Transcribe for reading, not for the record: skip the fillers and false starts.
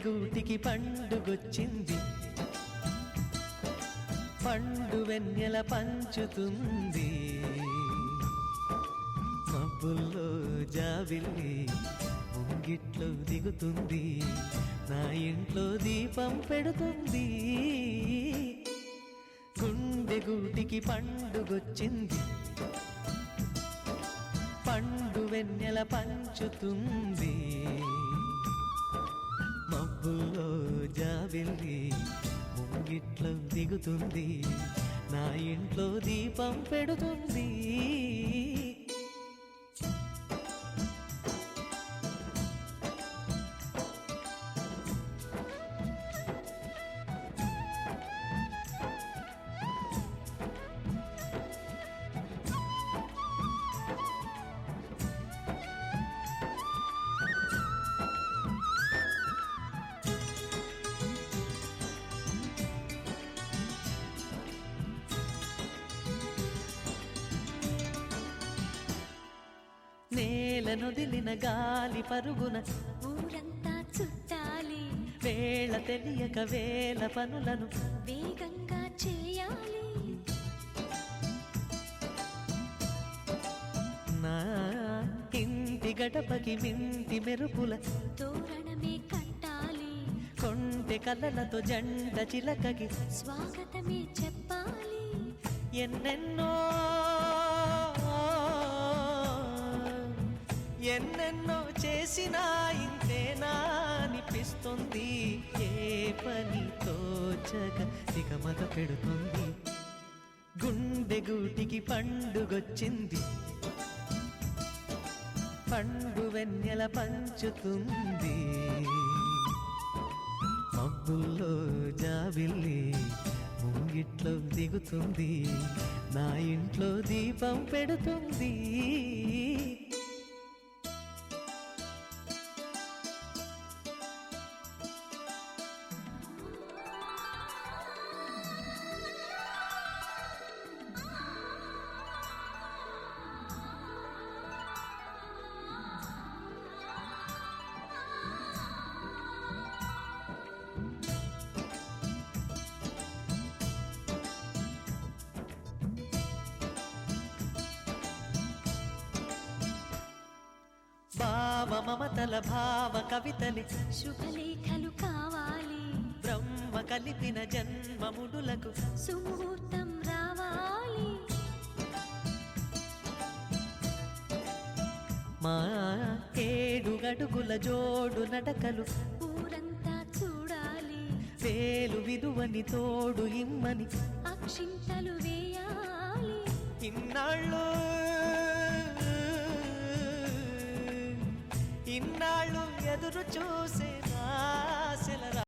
గూటికి పండుగొచ్చింది, పండు వెన్నెల పంచుతుంది. మబ్బుల్లో జాబిల్లి ముంగిట్లో దిగుతుంది, నా ఇంట్లో దీపం పెడుతుంది. గుండె గూటికి పండుగొచ్చింది, పండు వెన్నెల పంచుతుంది. మబ్బుల్లో జాబిల్లి ముంగిట్లో దిగుతుంది, నా ఇంట్లో దీపం పెడుతుంది. నేలనొదిలిన గాలి పరుగున ఊరంతా చుట్టాలి, వేళ తెలియక వేల పనులను వేగంగా చేయాలి. నా ఇంటి గడపకి మింటి మెరుపుల తోరణమే కట్టాలి, కొంటె కలలతో జంట చిలకకి స్వాగతమే చెప్పాలి. ఎన్నెన్నో ఎన్నెన్నో చేసినా ఇంతేనా అనిపిస్తుంది. ఏ పని తోచక దిగమగ పెడుతుంది. గుండె గూటికి పండుగొచ్చింది, పండు వెన్నెల పంచుతుంది. మబ్బుల్లో జాబిల్లి ముంగిట్లో దిగుతుంది, నా ఇంట్లో దీపం పెడుతుంది. భావ మమతల భావ కవితలి శుభలేఖలు కావాలి, బ్రహ్మ కలిపిన జన్మముడులకు సుముహూర్తం రావాలి. మా ఏడు గడుగుల జోడు నడకలు ఊరంతా చూడాలి, వేలు విలువని తోడు ఇమ్మని అక్షింతలు వేయాలి. ఇన్నాళ్ళు ఎదురు చూసే